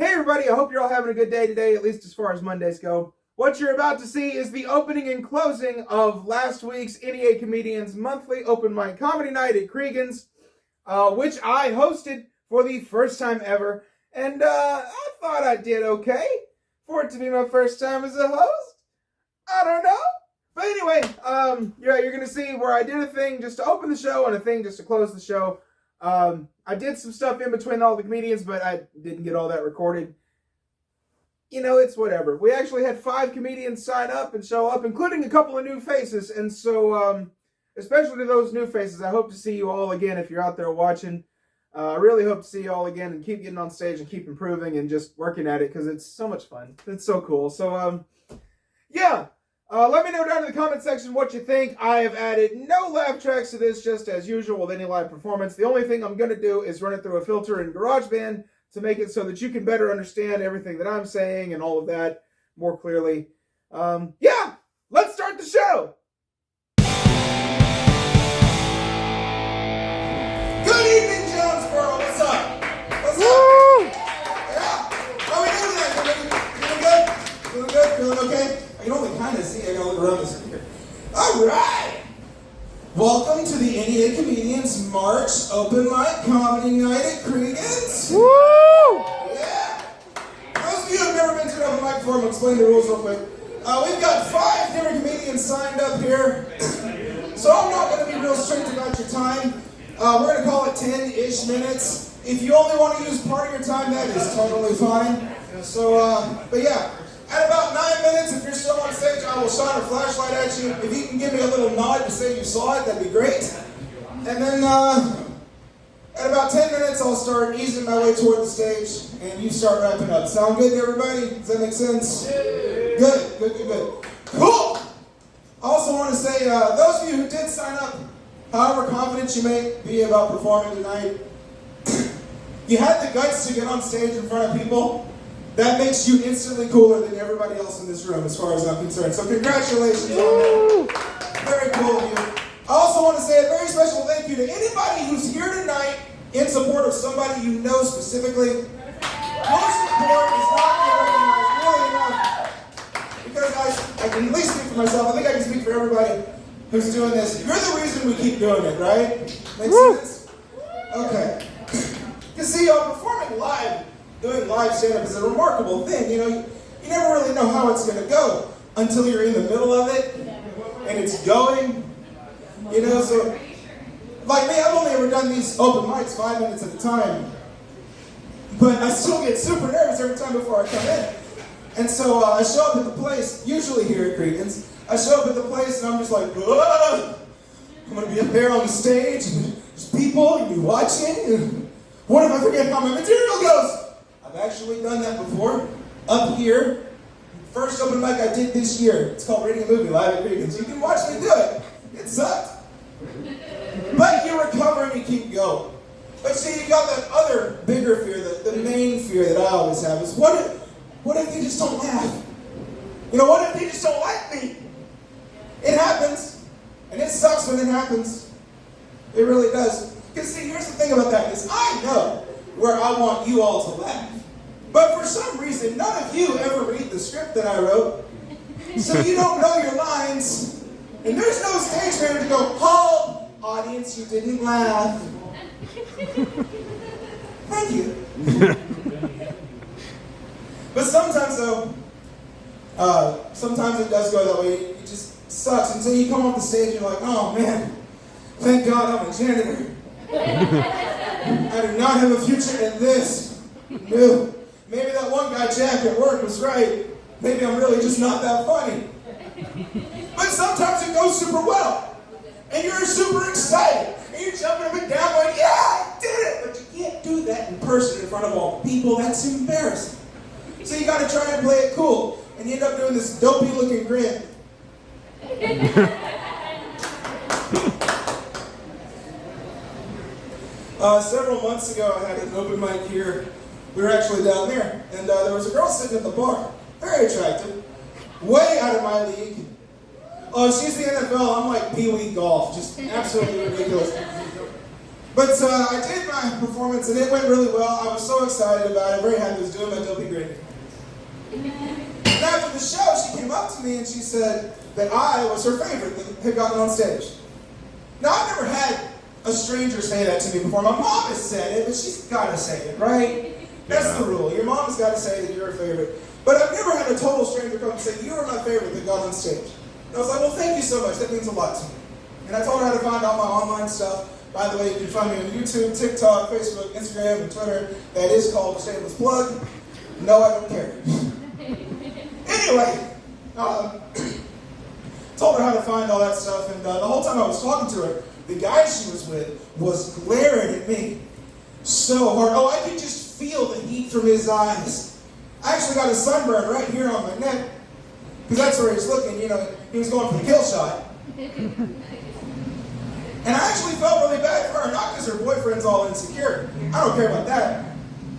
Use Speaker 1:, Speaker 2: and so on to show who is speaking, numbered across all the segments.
Speaker 1: Hey everybody, I hope you're all having a good day today, at least as far as Mondays go. What you're about to see is the opening and closing of last week's NEA Comedians monthly open mic comedy night at Cregeen's, which I hosted for the first time ever, and I thought I did okay for it to be my first time as a host. I don't know. But anyway, you're going to see where I did a thing just to open the show and a thing just to close the show. I did some stuff in between all the comedians, but I didn't get all that recorded. You know, it's whatever. We actually had 5 comedians sign up and show up, including a couple of new faces. And so, especially to those new faces, I hope to see you all again if you're out there watching. I really hope to see you all again and keep getting on stage and keep improving and just working at it because it's so much fun. It's so cool. So, yeah. Let me know down in the comment section what you think. I have added no laugh tracks to this, just as usual with any live performance. The only thing I'm going to do is run it through a filter in GarageBand to make it so that you can better understand everything that I'm saying and all of that more clearly. Yeah, let's start the show. Good evening, Jonesboro. What's up? What's up? Yeah. How are we doing that? Feeling good? Feeling okay? I can only kind of see. I gotta look around the speaker. All right. Welcome to the NEA Comedians March Open Mic Comedy Night at Cregeen's. Woo! Yeah. Those of you who have never been to an open mic before, I'm gonna explain the rules real quick. We've got 5 different comedians signed up here, so I'm not gonna be real strict about your time. We're gonna call it 10-ish minutes. If you only want to use part of your time, that is totally fine. So, but yeah. At about 9 minutes, if you're still on stage, I will shine a flashlight at you. If you can give me a little nod to say you saw it, that'd be great. And then at about 10 minutes, I'll start easing my way toward the stage, and you start wrapping up. Sound good to everybody? Does that make sense? Good. Cool! I also want to say, those of you who did sign up, however confident you may be about performing tonight, you had the guts to get on stage in front of people. That makes you instantly cooler than everybody else in this room, as far as I'm concerned. So congratulations on that. Very cool of you. I also want to say a very special thank you to anybody who's here tonight in support of somebody you know specifically. Your support is not being recognized really enough. Because I can at least speak for myself. I think I can speak for everybody who's doing this. You're the reason we keep doing it, right? Makes sense? Okay. You see, performing live, doing live stand-up is a remarkable thing. You know, you never really know how it's going to go until you're in the middle of it and it's going. You know, so like me, I've only ever done these open mics 5 minutes at a time, but I still get super nervous every time before I come in. And so I show up at the place, usually here at Cregeen's. I show up at the place and I'm just like, whoa! I'm going to be up there on the stage and there's people and you watching. What if I forget how my material goes? I've actually done that before, up here. First open mic I did this year. It's called Reading a Movie live at Cregeen's. You can watch me do it. It sucked. But you recover and you keep going. But see, you got that other bigger fear, the main fear that I always have is, what if they just don't laugh? You know, what if they just don't like me? It happens. And it sucks when it happens. It really does. Because see, here's the thing about that, is I know where I want you all to laugh. But for some reason, none of you ever read the script that I wrote. So you don't know your lines. And there's no stage manager to go, "Hold, audience, you didn't laugh." Thank you. But sometimes though, sometimes it does go that way. It just sucks until you come off the stage and you're like, "Oh man, thank God I'm a janitor. I do not have a future in this." No. Maybe that one guy, Jack, at work was right. Maybe I'm really just not that funny. But sometimes it goes super well. And you're super excited. And you're jumping up and down going, "Yeah, I did it!" But you can't do that in person in front of all the people. That's embarrassing. So you got to try and play it cool. And you end up doing this dopey looking grin. Several months ago, I had an open mic here. We were actually down there, and there was a girl sitting at the bar, very attractive, way out of my league. She's the NFL, I'm like Pee-wee golf, just absolutely ridiculous. But I did my performance, and it went really well. I was so excited about it, very happy I was doing my the show, she came up to me and she said that I was her favorite that had gotten on stage. Now, I've never had a stranger say that to me before. My mom has said it, but she's got to say it, right? That's the rule. Your mom's got to say that you're her favorite. But I've never had a total stranger come and say, you are my favorite that got on stage. And I was like, well, thank you so much. That means a lot to me. And I told her how to find all my online stuff. By the way, you can find me on YouTube, TikTok, Facebook, Instagram, and Twitter. That is called a shameless plug. No, I don't care. Anyway, told her how to find all that stuff. And the whole time I was talking to her, the guy she was with was glaring at me so hard. Oh, I could just feel the heat from his eyes. I actually got a sunburn right here on my neck, because that's where he was looking. You know, he was going for the kill shot. And I actually felt really bad for her, not because her boyfriend's all insecure. I don't care about that.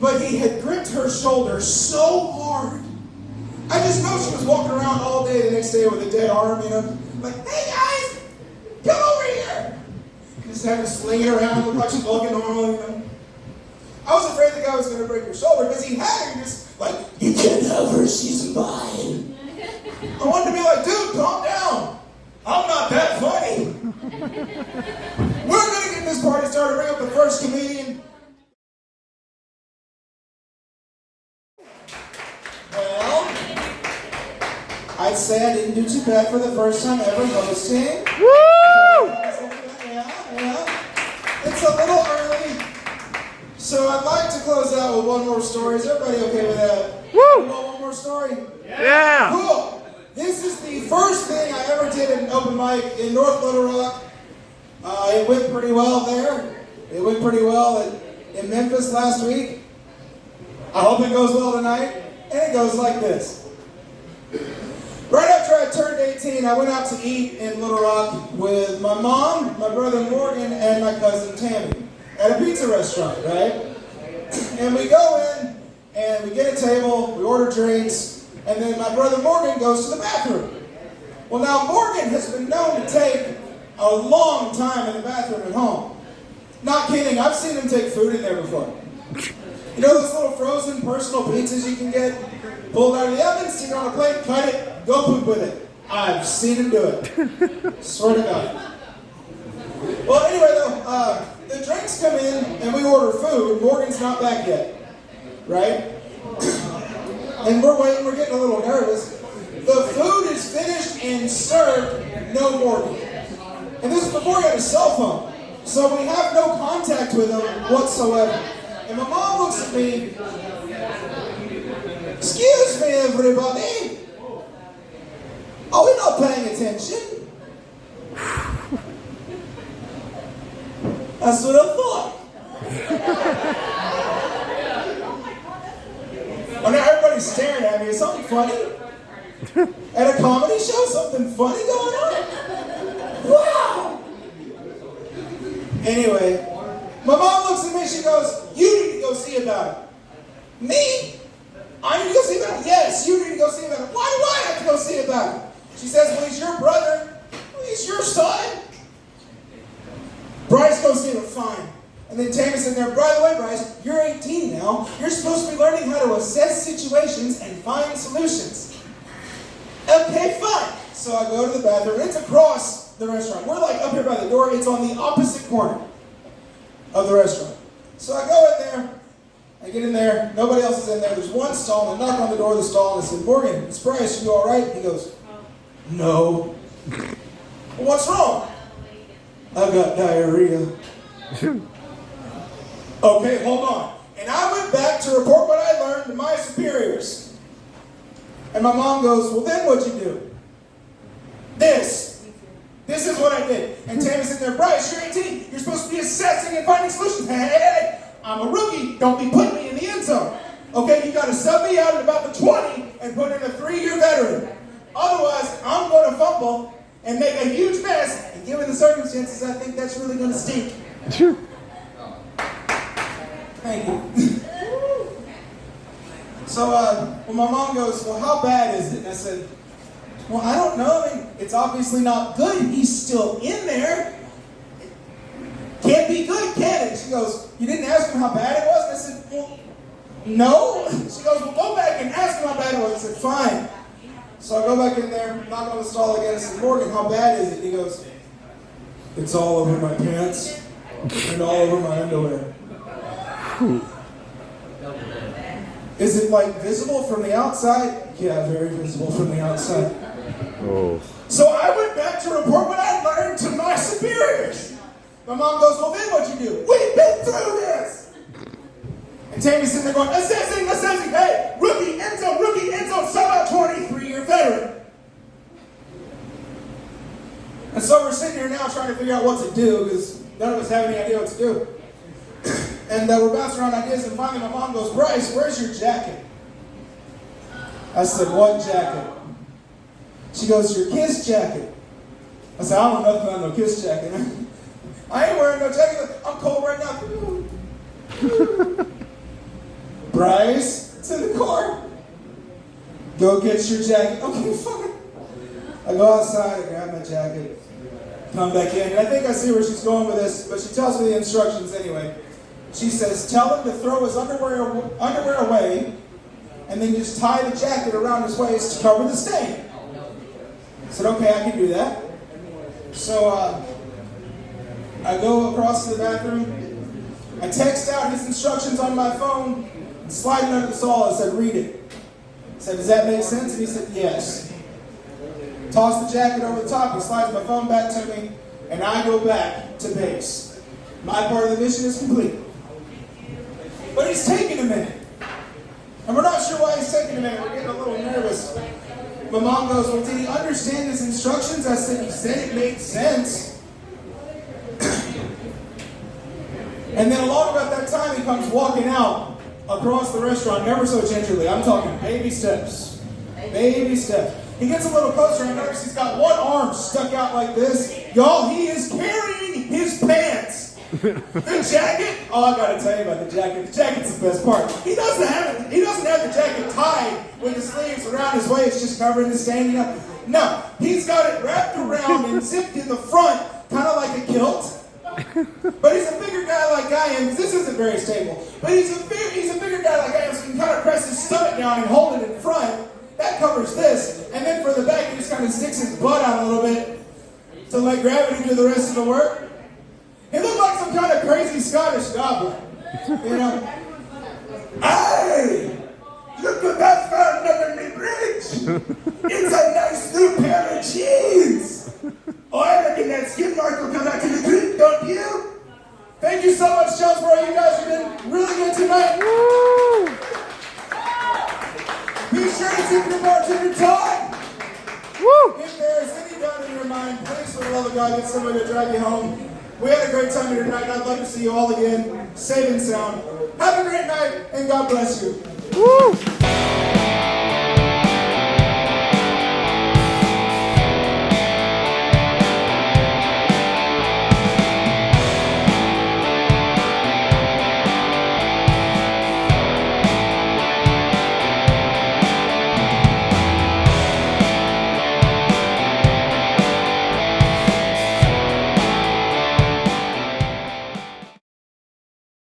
Speaker 1: But he had gripped her shoulder so hard. I just know she was walking around all day the next day with a dead arm, you know. Like, hey guys, come over here. Just had to sling it around, look like she's walking normal, you know. I was afraid the guy was going to break her shoulder because he had her just like, you can't have her, she's mine. I wanted to be like, dude, calm down. I'm not that funny. We're going to get this party started, bring up the first comedian. Well, I'd say I didn't do too bad for the first time ever hosting. Woo! Yeah. It's a little early. So I'd like to close out with one more story. Is everybody okay with that? Woo! One more story?
Speaker 2: Yeah!
Speaker 1: Cool! This is the first thing I ever did at an open mic in North Little Rock. It went pretty well there. It went pretty well in Memphis last week. I hope it goes well tonight. And it goes like this. Right after I turned 18, I went out to eat in Little Rock with my mom, my brother Morgan, and my cousin Tammy at a pizza restaurant, right? And we go in, and we get a table, we order drinks, and then my brother Morgan goes to the bathroom. Well, now Morgan has been known to take a long time in the bathroom at home. Not kidding, I've seen him take food in there before. You know those little frozen personal pizzas you can get? Pulled out of the oven, stick it on a plate, cut it, go poop with it. I've seen him do it. Swear to God. Well, anyway, though, the drinks come in and we order food. Morgan's not back yet, right? And we're waiting, we're getting a little nervous. The food is finished and served, no Morgan. And this is before he had a cell phone. So we have no contact with him whatsoever. And my mom looks at me, excuse me, everybody. Are we not paying attention? That's what I thought. Oh, now everybody's staring at me. Is something funny? At a comedy show, something funny going on? Wow! Anyway, my mom looks at me, she goes, you need to go see about it. Me? I need to go see about it? Yes, you need to go see about it. Why do I have to go see about it? She says, well, he's your brother. Well, he's your son. Bryce, go see him. Fine. And then Tammy's in there, by the way, Bryce, you're 18 now. You're supposed to be learning how to assess situations and find solutions. Okay, fine. So I go to the bathroom. It's across the restaurant. We're like up here by the door. It's on the opposite corner of the restaurant. So I go in there. I get in there. Nobody else is in there. There's one stall. I knock on the door of the stall and I said, Morgan, it's Bryce. You all right? He goes, no. Well, what's wrong? I've got diarrhea. Okay, hold on. And I went back to report what I learned to my superiors. And my mom goes, well, then what'd you do? This is what I did. And Tammy's sitting there, Bryce, you're 18. You're supposed to be assessing and finding solutions. Hey, I'm a rookie. Don't be putting me in the end zone. Okay, you got to sub me out at about the 20 and put in a 3-year veteran. Otherwise, I'm going to fumble and make a huge mess. And given the circumstances, I think that's really going to stink. Thank you. So, well, my mom goes, well, how bad is it? And I said, well, I don't know. I mean, it's obviously not good. He's still in there. Can't be good, can it? She goes, you didn't ask him how bad it was? And I said, well, no. She goes, well, go back and ask him how bad it was. I said, fine. go back in there, knock on the stall again. I said, Morgan, how bad is it? He goes, it's all over my pants and all over my underwear. Is it like visible from the outside? Yeah, very visible from the outside.
Speaker 2: Oh.
Speaker 1: So I went back to report what I learned to my superiors. My mom goes, well, then what'd you do? We've been through this. And Tammy's sitting there going, assessing. Hey, rookie, end zone, sub out 23-year veteran. And so we're sitting here now trying to figure out what to do because none of us have any idea what to do. And we're bouncing around ideas, and finally my mom goes, Bryce, where's your jacket? I said, what jacket? She goes, your Kiss jacket. I said, I don't know nothing about no Kiss jacket. I ain't wearing no jacket. I'm cold right now. Bryce, it's in the car. Go get your jacket. Okay, fuck it. I go outside, I grab my jacket, come back in, and I think I see where she's going with this, but she tells me the instructions anyway. She says, tell him to throw his underwear away, and then just tie the jacket around his waist to cover the stain. I said, okay, I can do that. So I go across to the bathroom, I text out his instructions on my phone, and slide it under the stall. I said, read it. I said, does that make sense? And he said, yes. Toss the jacket over the top, he slides my phone back to me, and I go back to base. My part of the mission is complete. But he's taking a minute. And we're not sure why he's taking a minute. We're getting a little nervous. My mom goes, well, did he understand his instructions? I said, he said it made sense. And then along about that time, he comes walking out across the restaurant, never so gingerly. I'm talking baby steps. Baby steps. He gets a little closer, and I notice he's got one arm stuck out like this. Y'all, he is carrying his pants. The jacket, oh, I gotta tell you about the jacket. The jacket's the best part. He doesn't have the jacket tied with the sleeves around his waist, just covering the stain, you know. No, he's got it wrapped around and zipped in the front, kind of like a kilt. But he's a bigger guy like I am, because this isn't very stable. But he's a bigger guy like I am, so he can kind of press his stomach down and hold it in front. That covers this. And then for the back, he just kind of sticks his butt out a little bit to let gravity do the rest of the work. He looked like some kind of crazy Scottish goblin. You know? Hey! Look what I found under my bridge! It's a nice new pair of jeans! Oh, I reckon that skin mark will come back to the creek, don't you? Thank you so much, Jonesboro. You guys have been really good tonight.
Speaker 2: Woo!
Speaker 1: Be sure to tip your bartender Todd.
Speaker 2: Woo!
Speaker 1: If there's any doubt in your mind, please, for the love of God, get somebody to drive you home. We had a great time here tonight, and I'd love to see you all again, safe and sound. Have a great night, and God bless you.
Speaker 2: Woo!